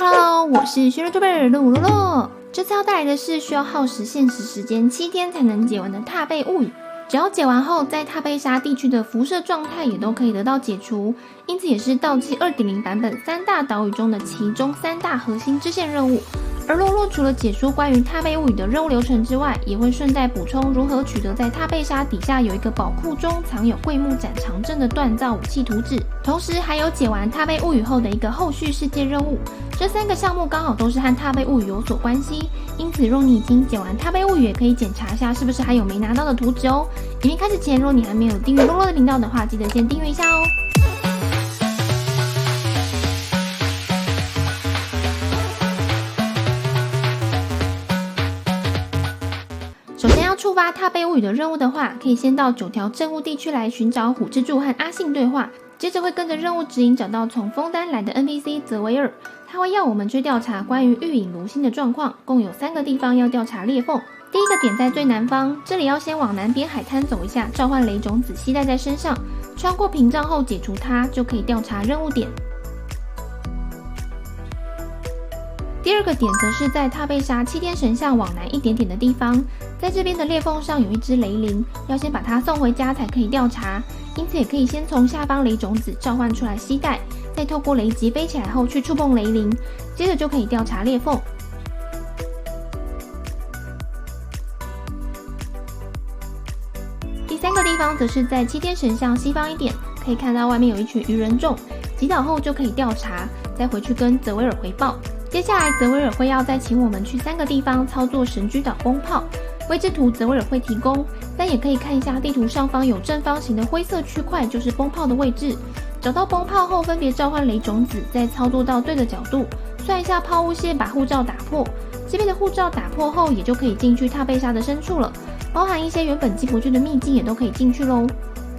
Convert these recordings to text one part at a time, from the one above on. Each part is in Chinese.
Hello， 我是学YouTuber露露露。这次要带来的是需要耗时限时时间7天才能解完的踏贝物语。只要解完后，在踏贝沙地区的辐射状态也都可以得到解除，因此也是道祭 2.0 版本3大岛屿中的其中3大核心支线任务。而露露除了解说关于踏贝物语的任务流程之外，也会顺带补充如何取得在踏贝沙底下有一个宝库中藏有桂木斩长阵的锻造武器图纸，同时还有解完踏贝物语后的一个后续世界任务。这3个项目刚好都是和踏贝物语有所关系，因此若你已经解完踏贝物语，也可以检查一下是不是还有没拿到的图纸哦。影片开始前，若你还没有订阅露露的频道的话，记得先订阅一下哦。首先要触发踏贝物语的任务的话，可以先到9条政务地区来寻找虎之助和阿信对话，接着会跟着任务指引找到从枫丹来的 NPC 泽维尔，他会要我们去调查关于玉影炉心的状况，共有3个地方要调查裂缝。第一个点在最南方，这里要先往南边海滩走一下，召唤雷种子携带在身上，穿过屏障后解除它，就可以调查任务点。第二个点则是在踏贝沙7天神像往南一点点的地方，在这边的裂缝上有一只雷灵，要先把它送回家才可以调查，因此也可以先从下方雷种子召唤出来携带，再透过雷击飞起来后去触碰雷灵，接着就可以调查裂缝。第3个地方则是在7天神像西方一点，可以看到外面有一群鱼人众，击倒后就可以调查，再回去跟泽维尔回报。接下来泽维尔会要再请我们去3个地方操作神居岛崩炮，位置图泽维尔会提供，但也可以看一下地图上方有正方形的灰色区块，就是崩炮的位置。找到崩炮后，分别召唤雷种子，再操作到对的角度，算一下抛物线把护罩打破。这边的护罩打破后，也就可以进去踏贝沙的深处了，包含一些原本进不去的秘境也都可以进去咯。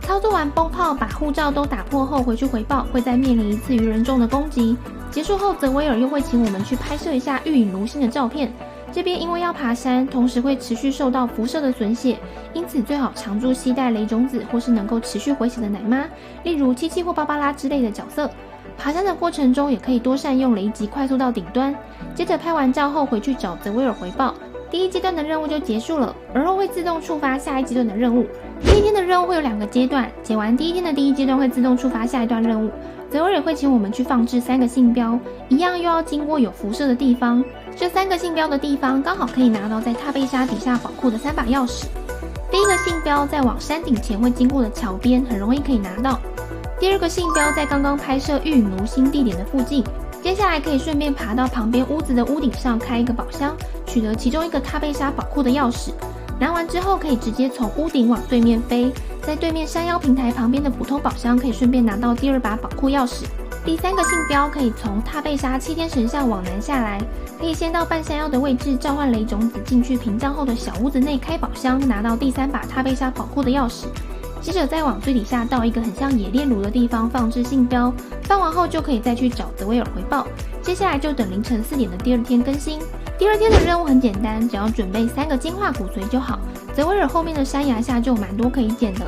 操作完崩炮把护罩都打破后回去回报，会再面临一次鱼人众的攻击。结束后，泽维尔又会请我们去拍摄一下玉影炉心的照片。这边因为要爬山，同时会持续受到辐射的损血，因此最好常驻携带雷种子或是能够持续回血的奶妈，例如七七或芭芭拉之类的角色。爬山的过程中也可以多善用雷击快速到顶端。接着拍完照后回去找泽维尔回报，第1阶段的任务就结束了，而后会自动触发下一阶段的任务。第1天的任务会有2个阶段，解完第1天的第1阶段会自动触发下一段任务。泽维尔会请我们去放置3个信标，一样又要经过有辐射的地方。这3个信标的地方刚好可以拿到在踏贝沙底下宝库的3把钥匙。第1个信标在往山顶前会经过的桥边，很容易可以拿到。第2个信标在刚刚拍摄玉影炉心地点的附近。接下来可以顺便爬到旁边屋子的屋顶上开一个宝箱，取得其中一个踏贝沙宝库的钥匙。拿完之后可以直接从屋顶往对面飞，在对面山腰平台旁边的普通宝箱可以顺便拿到第2把宝库钥匙。第3个信标可以从踏贝沙7天神像往南下来，可以先到半山腰的位置召唤雷种子进去屏障后的小屋子内开宝箱，拿到第3把踏贝沙宝库的钥匙。接着再往最底下到一个很像冶炼炉的地方放置信标，放完后就可以再去找泽维尔回报。接下来就等凌晨4点的第2天更新。第2天的任务很简单，只要准备3个金化骨髓就好。泽维尔后面的山崖下就有蛮多可以捡的。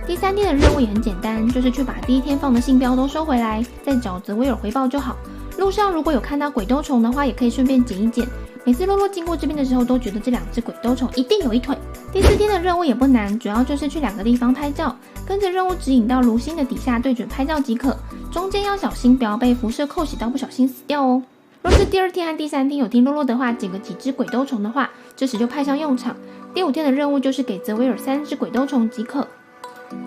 第3天的任务也很简单，就是去把第1天放的信标都收回来，再找泽维尔回报就好。路上如果有看到鬼兜虫的话，也可以顺便捡一捡。每次露露经过这边的时候，都觉得这2只鬼兜虫一定有一腿。第4天的任务也不难，主要就是去2个地方拍照，跟着任务指引到炉心的底下对准拍照即可，中间要小心不要被辐射扣血到不小心死掉哦。若是第2天和第3天有听露露的话，捡个几只鬼兜虫的话，这时就派上用场。第5天的任务就是给泽维尔3只鬼兜虫即可。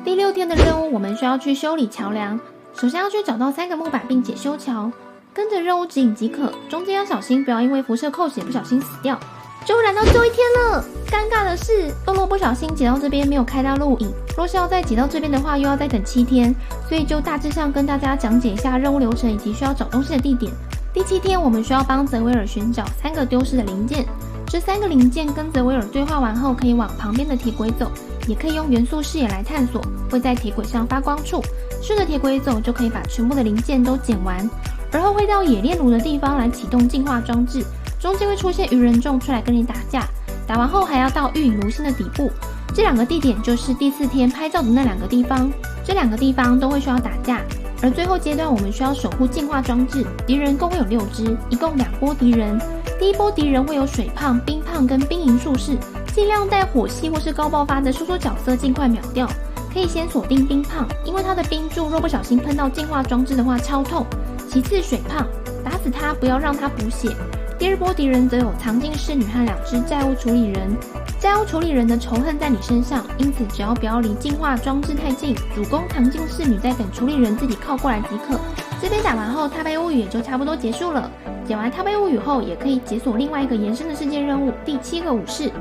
第6天的任务我们需要去修理桥梁，首先要去找到3个木板并且修桥，跟着任务指引即可，中间要小心不要因为辐射扣血不小心死掉。终于来到最后1天了，尴尬的是露露不小心解到这边没有开到录影，若是要再解到这边的话又要再等7天，所以就大致上跟大家讲解一下任务流程以及需要找东西的地点。第7天我们需要帮泽维尔寻找3个丢失的零件，这3个零件跟泽维尔对话完后可以往旁边的铁轨走，也可以用元素视野来探索，会在铁轨上发光处，顺着铁轨走就可以把全部的零件都捡完，而后会到冶炼炉的地方来启动净化装置，中间会出现鱼人众出来跟你打架，打完后还要到玉影炉心的底部。这2个地点就是第4天拍照的那2个地方，这2个地方都会需要打架。而最后阶段我们需要守护净化装置，敌人共会有6只，一共2波敌人。第一波敌人会有水胖、冰胖跟冰银术士，尽量带火系或是高爆发的输出角色尽快秒掉。可以先锁定冰胖，因为他的冰柱若不小心碰到净化装置的话超痛。其次水胖，打死他不要让他补血。第二波敌人则有藏镜侍女和2只债务处理人。债务处理人的仇恨在你身上，因此只要不要离净化装置太近，主攻藏镜侍女，再等处理人自己靠过来即可。这边打完后，踏贝物语也就差不多结束了。解完踏贝物语后，也可以解锁另外一个延伸的世界任务——第7个武士。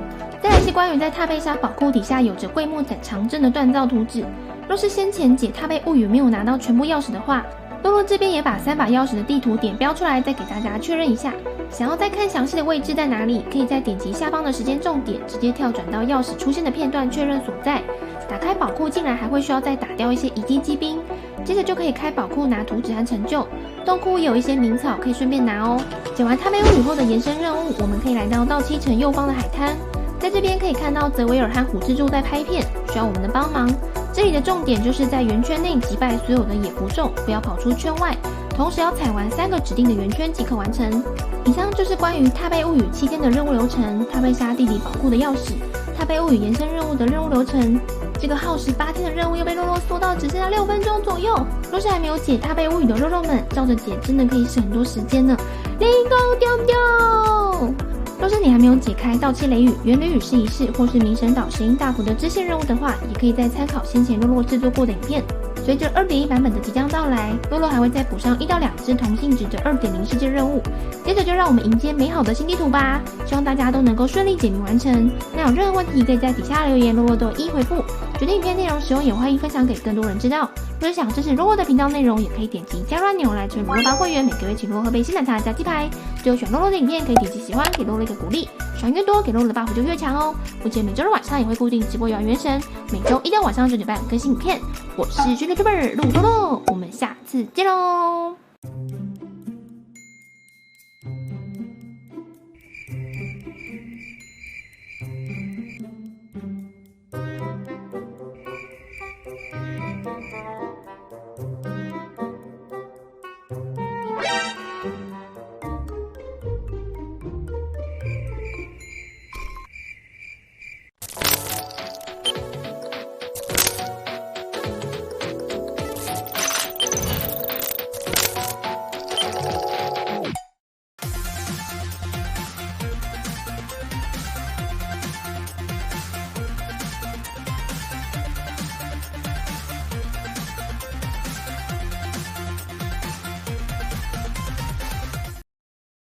再来是关于在踏贝沙宝库底下有着桂木斩长针的锻造图纸。若是先前解踏贝物语没有拿到全部钥匙的话，洛洛这边也把3把钥匙的地图点标出来，再给大家确认一下。想要再看详细的位置在哪里，可以再点击下方的时间重点，直接跳转到钥匙出现的片段确认所在。打开宝库进来还会需要再打掉一些遗迹机兵，接着就可以开宝库拿图纸和成就。洞窟也有一些名草可以顺便拿哦。解完踏贝物语后的延伸任务，我们可以来到盗七城右方的海滩，在这边可以看到泽维尔和虎蜘蛛在拍片，需要我们的帮忙。这里的重点就是在圆圈内击败所有的野狐兽，不要跑出圈外，同时要踩完3个指定的圆圈即可完成。以上就是关于踏贝物语7天的任务流程，踏贝沙地理宝库的钥匙，踏贝物语延伸任务的任务流程。这个耗时8天的任务又被肉肉缩到只剩下6分钟左右。若是还没有解踏贝物语的肉肉们，照着解真的可以省很多时间呢。灵光丢丢！若是你还没有解开盗窃雷雨、原雷雨试一试，或是冥神岛石英大斧的支线任务的话，也可以再参考先前肉肉制作过的影片。随着 2.1 版本的即将到来，洛洛还会再补上1到2只同性质的 2.0 世界任务。接着就让我们迎接美好的新地图吧！希望大家都能够顺利解谜完成。那有任何问题可以在底下留言，洛洛都有一回复。觉得影片内容实用，也欢迎分享给更多人知道。若是想支持洛洛的频道内容，也可以点击加入按钮来成为洛洛吧会员，每个月请洛洛喝杯新奶茶加鸡排。最后喜欢洛洛的影片，可以点击喜欢，给洛洛一个鼓励。喜欢越多，给洛洛的 buff 就越强哦。目前每周日晚上也会固定直播游玩原神，每周1到晚上9点半更新影片。我是追剧 YouTuber 陆洛洛，我们下次见喽！